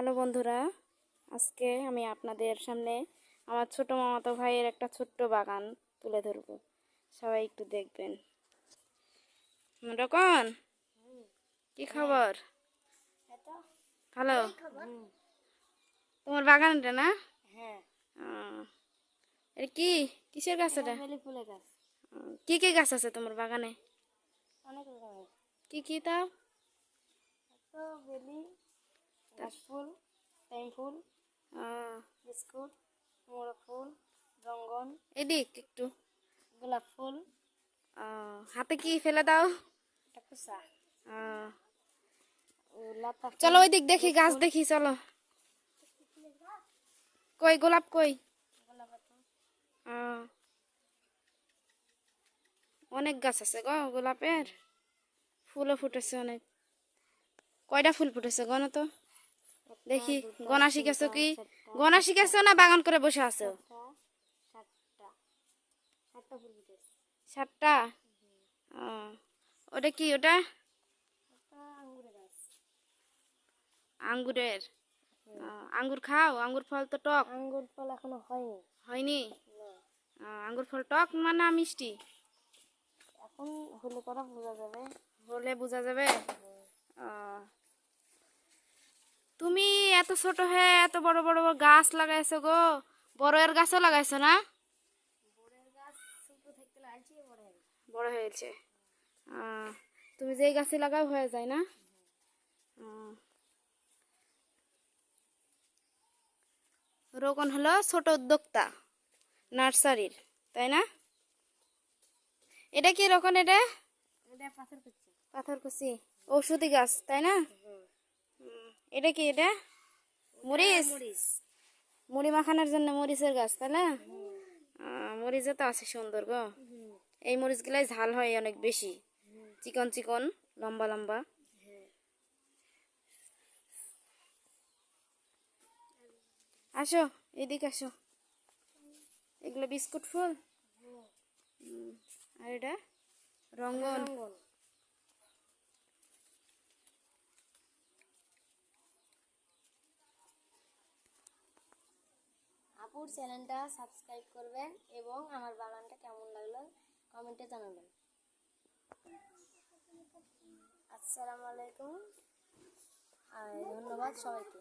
Hello বন্ধুরা, আজকে আমি আপনাদের সামনে আমার ছোট মামাতো ভাইয়ের একটা ছোট্ট বাগান তুলে ধরব। সবাই একটু দেখবেন। রকন, কি খবর? ভালো। তোমার বাগানটা না? হ্যাঁ, এটা কি কিসের গাছ এটা? বেলি ফুলের গাছ। কি কি গাছ আছে তোমার বাগানে? অনেক রকমের। কি কি তাও? তো বেলি, ঘাস ফুল, টাইম ফুল, বিস্কুট, মোড়া ফুল, রঙ্গন, এদিক একটু। গোলাপ ফুল, হাতে কি ফেলে দাও? টাকুসা, আহ, লতা ফুল, চলো ওই দিক দেখি, গাছ দেখি, চলো। কই গোলাপ কই? গোলাপ ফুল, অনেক গাছ আছে গো গোলাপের, ফুলও ফুটেছে অনেক। কয়টা ফুল ফুটেছে গণ তো দেখি। গনা শিখেছো কি? গনা শিখেছো না বাগান করে বসে আছো? সাতটা সাতটা ফুল ফুটেছে। 7টা। ওটা কি? ওটা আঙ্গুরের গাছ। আঙ্গুরের। আঙ্গুর খাও? আঙ্গুর ফল তো টক। আঙ্গুর ফল এখনো হয়নি। হয়নি? না, আঙ্গুর ফল টক মানে মিষ্টি? এখন হলে পরা বোঝা যাবে। হলে বোঝা যাবে। তুমি এত ছোট হয়ে এত বড় বড় গাছ লাগাইছো গো। বড়ের গাছও লাগাইছো না? বড়ের গাছ ছোট থাকতে লাগছে, বড় হয়েছে। তুমি যেই গাছে লাগাও হয়ে যায় না? রোকন হলো ছোট উদ্যোক্তা নার্সারির, তাই না? এটা কি রকম? এটা এটা পাথর করছে। পাথরকুচি ঔষধি গাছ, তাই না? এটা কি? এটা মরিচ। মরিচ। মুড়ি মাখানোর জন্য মরিচের গাছ, তাই না? মরিচও তো আছে সুন্দর গো। এই মরিচগুলাই ঝাল হয় অনেক বেশি, চিকন চিকন, লম্বা লম্বা। আসো এদিকে আসো। এগুলো বিস্কুট ফুল। আর এটা রঙ্গন। আপুর চ্যানেলটা সাবস্ক্রাইব করবেন এবং আমার বাগানটা কেমন লাগলো কমেন্টে জানাবেন। আসসালামু আলাইকুম আর ধন্যবাদ সবাইকে।